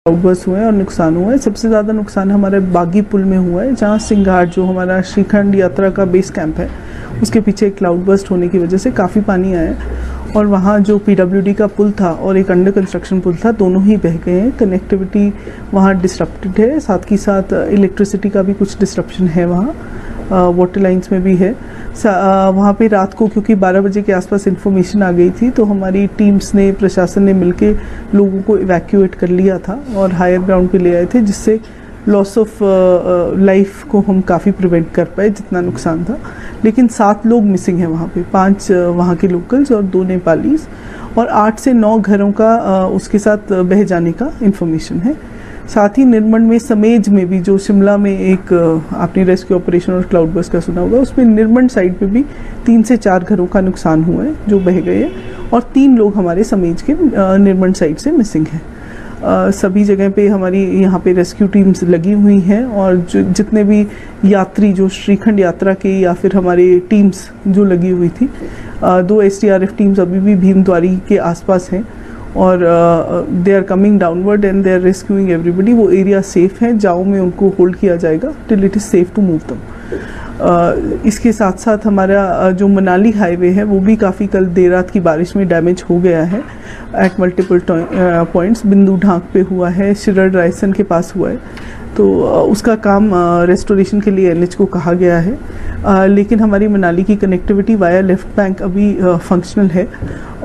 Cloudburst हुए हैं और नुकसान हुआ है। सबसे ज़्यादा नुकसान हमारे बागी पुल में हुआ है, जहाँ सिंघाट जो हमारा श्रीखंड यात्रा का बेस कैंप है उसके पीछे क्लाउडबर्स्ट होने की वजह से काफ़ी पानी आया है और वहाँ जो पीडब्ल्यूडी का पुल था और एक अंडर कंस्ट्रक्शन पुल था, दोनों ही बह गए हैं। कनेक्टिविटी वहाँ डिसरप्टेड है, साथ ही साथ इलेक्ट्रिसिटी का भी कुछ डिसरप्शन है वहाँ, वाटर लाइंस में भी है। वहाँ पे रात को क्योंकि 12 बजे के आसपास इन्फॉर्मेशन आ गई थी तो हमारी टीम्स ने, प्रशासन ने मिलके लोगों को इवैक्यूएट कर लिया था और हायर ग्राउंड पे ले आए थे, जिससे लॉस ऑफ लाइफ को हम काफ़ी प्रिवेंट कर पाए जितना नुकसान था। लेकिन 7 लोग मिसिंग हैं वहाँ पे, 5 वहाँ के लोकल्स और 2 नेपालीज, और 8 से 9 घरों का उसके साथ बह जाने का इन्फॉर्मेशन है। साथ ही निर्मंड में, समेज में भी, जो शिमला में एक आपने रेस्क्यू ऑपरेशन और क्लाउडबर्स्ट का सुना होगा, उसमें निर्मंड साइड पे भी 3 से 4 घरों का नुकसान हुआ है जो बह गए हैं और 3 लोग हमारे समेज के निर्मंड साइड से मिसिंग हैं। सभी जगह पे हमारी यहाँ पे रेस्क्यू टीम्स लगी हुई हैं और जो जितने भी यात्री जो श्रीखंड यात्रा के या फिर हमारे टीम्स जो लगी हुई थी, 2 SDRF टीम्स अभी भी भीमद्वारी के आसपास हैं और they are coming downward and they are rescuing everybody. वो एरिया सेफ है, जाओ में उनको होल्ड किया जाएगा till it is safe to move them. इसके साथ साथ हमारा जो मनाली हाईवे है वो भी काफ़ी कल देर रात की बारिश में डैमेज हो गया है एट मल्टीपल पॉइंट्स। बिंदु ढाक पे हुआ है, शिरड रायसन के पास हुआ है, तो उसका काम रेस्टोरेशन के लिए NH को कहा गया है। लेकिन हमारी मनाली की कनेक्टिविटी वाया लेफ्ट बैंक अभी फंक्शनल है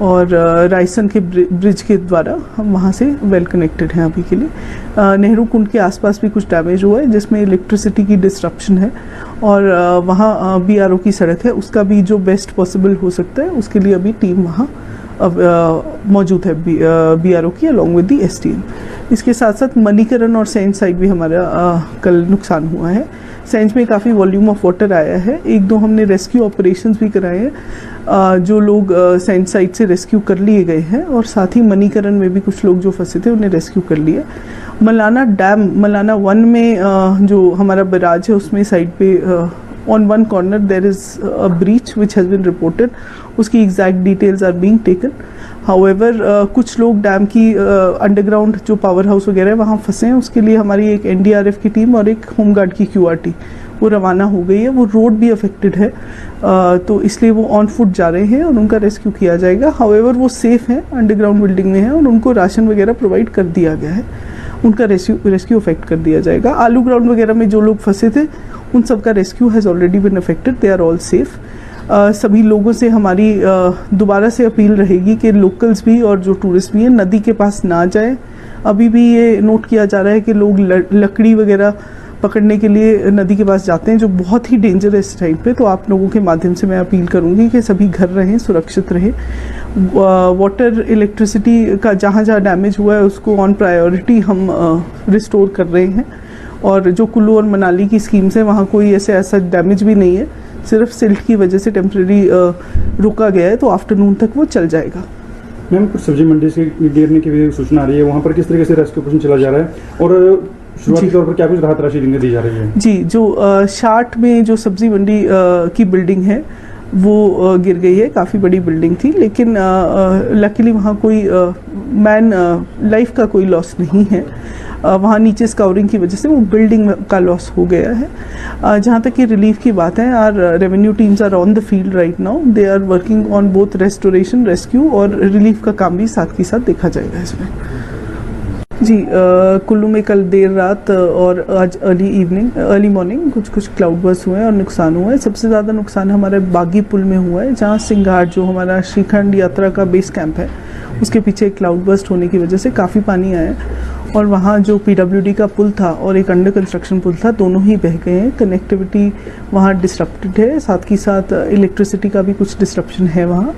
और रायसन के ब्रिज के द्वारा हम वहाँ से वेल कनेक्टेड हैं अभी के लिए। नेहरू कुंड के आसपास भी कुछ डैमेज हुआ है जिसमें इलेक्ट्रिसिटी की डिस्ट्रप्शन है और वहाँ BRO की सड़क है, उसका भी जो बेस्ट पॉसिबल हो सकता है उसके लिए अभी टीम वहाँ मौजूद है, BRO की अलॉन्ग विद दी STM। इसके साथ साथ मणिकरण और सेंज साइड भी हमारा कल नुकसान हुआ है। सेंज में काफ़ी वॉल्यूम ऑफ वाटर आया है, 1-2 हमने रेस्क्यू ऑपरेशंस भी कराए हैं, जो लोग सेंज साइड से रेस्क्यू कर लिए गए हैं और साथ ही मणिकरण में भी कुछ लोग जो फंसे थे उन्हें रेस्क्यू कर लिया। मलाना डैम, मलाना 1 में जो हमारा बैराज है उसमें साइड पे on one corner there is a breach which has been reported, उसकी exact details are being taken. However कुछ लोग डैम की अंडरग्राउंड जो पावर हाउस वगैरह है वहाँ फंसे हैं, उसके लिए हमारी एक NDRF की टीम और एक होमगार्ड की QRT वो रवाना हो गई है। वो रोड भी अफेक्टेड है तो इसलिए वो ऑन फुट जा रहे हैं और उनका रेस्क्यू किया जाएगा। हाउएवर वो सेफ हैं, अंडरग्राउंड बिल्डिंग में हैं और उनको राशन वगैरह प्रोवाइड कर दिया गया है, उनका रेस्क्यू अफेक्ट कर दिया जाएगा। आलू ग्राउंड वगैरह में जो लोग फंसे थे उन सब का rescue has already been affected, they are all safe. सभी लोगों से हमारी दोबारा से अपील रहेगी कि लोकल्स भी और जो टूरिस्ट भी हैं नदी के पास ना जाएं। अभी भी ये नोट किया जा रहा है कि लोग लकड़ी वगैरह पकड़ने के लिए नदी के पास जाते हैं, जो बहुत ही डेंजरस टाइम पे। तो आप लोगों के माध्यम से मैं अपील करूंगी कि सभी घर रहें, सुरक्षित रहें। वाटर, इलेक्ट्रिसिटी का जहाँ जहाँ डैमेज हुआ है उसको ऑन प्रायोरिटी हम रिस्टोर कर रहे हैं और जो कुल्लू और मनाली की स्कीम्स है वहाँ कोई ऐसा डैमेज भी नहीं है, सिर्फ सिल्ट की वजह से टेम्प्रेरी रुका गया है, तो आफ्टरनून तक वो चल जाएगा। मैम, कुछ सब्जी मंडी से गिरने की भी सूचना आ रही है, वहाँ पर किस तरीके से रेस्क्यू ऑपरेशन चला जा रहा है और शुरुआती तौर पर क्या कुछ राहत राशि दी जा रही है? जी, जो शार्ट में जो सब्जी मंडी की बिल्डिंग है वो गिर गई है, काफ़ी बड़ी बिल्डिंग थी, लेकिन लकीली वहाँ कोई मैन लाइफ का कोई लॉस नहीं है। वहाँ नीचे स्काउरिंग की वजह से वो बिल्डिंग का लॉस हो गया है। जहाँ तक कि रिलीफ की बात है, our revenue teams are on the field right now, they are working on both restoration, rescue और रिलीफ का काम भी साथ के साथ देखा जाएगा इसमें। जी, कुल्लू में कल देर रात और आज अर्ली मॉर्निंग कुछ क्लाउडबर्स्ट हुए हैं और नुकसान हुआ है। सबसे ज़्यादा नुकसान हमारे बागी पुल में हुआ है, जहाँ सिंघाट जो हमारा श्रीखंड यात्रा का बेस कैंप है उसके पीछे क्लाउडबर्स्ट होने की वजह से काफ़ी पानी आया और वहाँ जो PWD का पुल था और एक अंडर कंस्ट्रक्शन पुल था, दोनों ही बह गए हैं। कनेक्टिविटी वहाँ डिसरप्टेड है, साथ ही साथ इलेक्ट्रिसिटी का भी कुछ डिसरप्शन है वहाँ,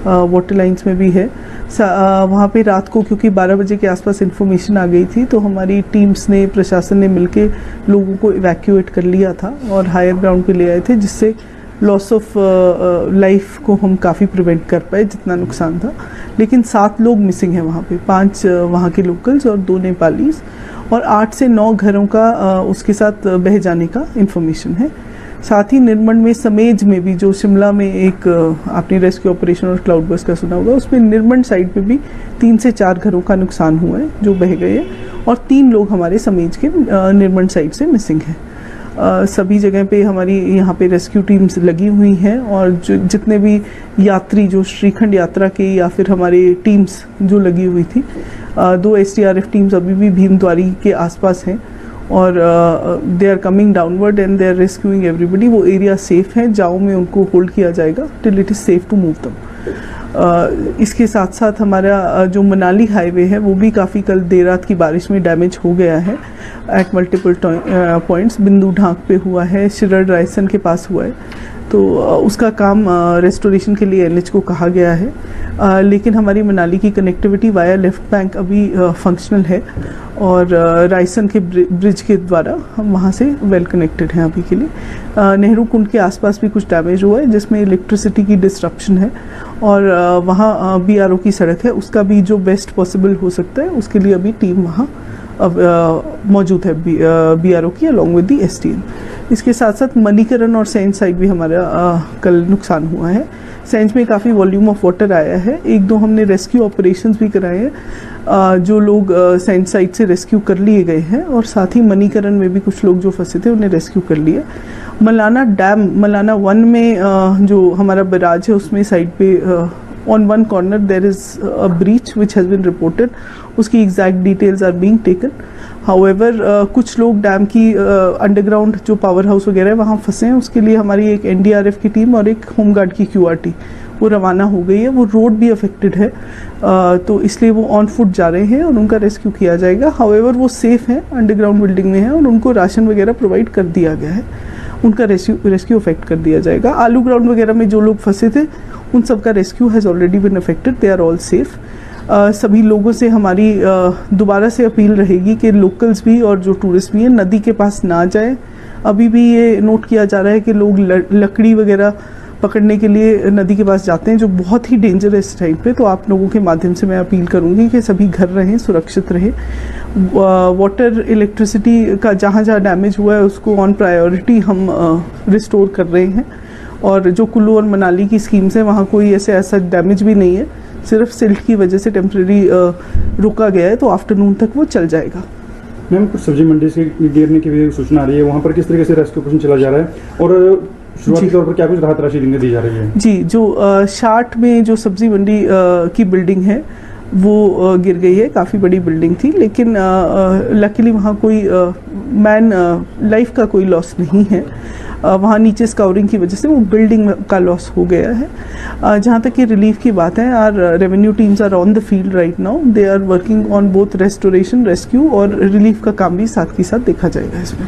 वाटर लाइंस में भी है। वहाँ पे रात को क्योंकि 12 बजे के आसपास इन्फॉर्मेशन आ गई थी तो हमारी टीम्स ने, प्रशासन ने मिलके लोगों को इवैक्यूएट कर लिया था और हायर ग्राउंड पे ले आए थे, जिससे लॉस ऑफ लाइफ को हम काफ़ी प्रिवेंट कर पाए जितना नुकसान था। लेकिन 7 लोग मिसिंग हैं वहाँ पे, 5 वहाँ के लोकल्स और 2 नेपालीज, और 8 से 9 घरों का उसके साथ बह जाने का इन्फॉर्मेशन है। साथ ही निर्मंड में समेज में भी, जो शिमला में एक आपने रेस्क्यू ऑपरेशन और क्लाउड बस्ट का सुना होगा, उसमें निर्मंड साइड पे भी 3 से 4 घरों का नुकसान हुआ है जो बह गए हैं और 3 लोग हमारे समेज के निर्मंड साइड से मिसिंग हैं। सभी जगह पे हमारी यहाँ पे रेस्क्यू टीम्स लगी हुई हैं और जो जितने भी यात्री जो श्रीखंड यात्रा के या फिर हमारी टीम्स जो लगी हुई थी, 2 SDRF टीम्स अभी भी भीमद्वारी के आसपास हैं और they are coming downward and they are rescuing everybody. वो एरिया सेफ है, जाओ में उनको होल्ड किया जाएगा till it is safe to move them. इसके साथ साथ हमारा जो मनाली हाईवे है वो भी काफ़ी कल देर रात की बारिश में डैमेज हो गया है एट मल्टीपल पॉइंट्स। बिंदु ढाक पे हुआ है, शिरड रायसन के पास हुआ है, तो उसका काम रेस्टोरेशन के लिए NH को कहा गया है। लेकिन हमारी मनाली की कनेक्टिविटी वाया लेफ्ट बैंक अभी फंक्शनल है और रायसन के ब्रिज के द्वारा हम वहाँ से वेल कनेक्टेड हैं अभी के लिए। नेहरू कुंड के आसपास भी कुछ डैमेज हुआ है जिसमें इलेक्ट्रिसिटी की डिस्ट्रप्शन है और वहाँ BRO की सड़क है, उसका भी जो बेस्ट पॉसिबल हो सकता है उसके लिए अभी टीम वहाँ मौजूद है BRO की अलॉन्ग विद दी STM। इसके साथ साथ मणिकरण और सेंज साइड भी हमारा कल नुकसान हुआ है। सेंज में काफ़ी वॉल्यूम ऑफ वाटर आया है, 1-2 हमने रेस्क्यू ऑपरेशंस भी कराए हैं, जो लोग सेंज साइड से रेस्क्यू कर लिए गए हैं और साथ ही मणिकरण में भी कुछ लोग जो फंसे थे उन्हें रेस्क्यू कर लिया। मलाना डैम, मलाना 1 में जो हमारा बैराज है उसमें साइड पे on one corner there is a breach which has been reported, उसकी exact details are being taken. However कुछ लोग डैम की अंडरग्राउंड जो पावर हाउस वगैरह है वहाँ फंसे हैं, उसके लिए हमारी एक NDRF की टीम और एक होमगार्ड की QRT वो रवाना हो गई है। वो रोड भी अफेक्टेड है तो इसलिए वो ऑन फुट जा रहे हैं और उनका रेस्क्यू किया जाएगा। हाउएवर वो सेफ हैं, अंडरग्राउंड बिल्डिंग में हैं और उनको राशन वगैरह प्रोवाइड कर दिया गया है, उनका रेस्क्यू अफेक्ट कर दिया जाएगा। आलू ग्राउंड वगैरह में जो लोग फंसे थे उन सब का rescue has already been affected, they are all safe. सभी लोगों से हमारी दोबारा से अपील रहेगी कि लोकल्स भी और जो टूरिस्ट भी हैं नदी के पास ना जाएं। अभी भी ये नोट किया जा रहा है कि लोग लकड़ी वगैरह पकड़ने के लिए नदी के पास जाते हैं, जो बहुत ही डेंजरस टाइम पे। तो आप लोगों के माध्यम से मैं अपील करूंगी कि सभी घर रहें, सुरक्षित रहें। वाटर इलेक्ट्रिसिटी का जहाँ जहाँ डैमेज हुआ है उसको ऑन प्रायोरिटी हम रिस्टोर कर रहे हैं और जो कुल्लू और मनाली की स्कीम्स हैं वहाँ कोई ऐसा डैमेज भी नहीं है, सिर्फ सिल्ट की वजह से टेम्प्रेरी रुका गया है, तो आफ्टरनून तक वो चल जाएगा। मैम, कुछ सब्जी मंडी से गिरने की भी सूचना आ रही है, वहाँ पर किस तरीके से रेस्क्यू ऑपरेशन चला जा रहा है और शुरुआती तौर पर क्या कुछ राहत राशि दी जा रही है? जी, जो शार्ट में जो सब्जी मंडी की बिल्डिंग है वो गिर गई है, काफ़ी बड़ी बिल्डिंग थी, लेकिन लकीली वहाँ कोई मैन लाइफ का कोई लॉस नहीं है। वहाँ नीचे स्काउरिंग की वजह से वो बिल्डिंग का लॉस हो गया है। जहाँ तक कि रिलीफ की बात है, our revenue teams are on the field right now, they are working on both restoration, rescue और रिलीफ का काम भी साथ के साथ देखा जाएगा इसमें।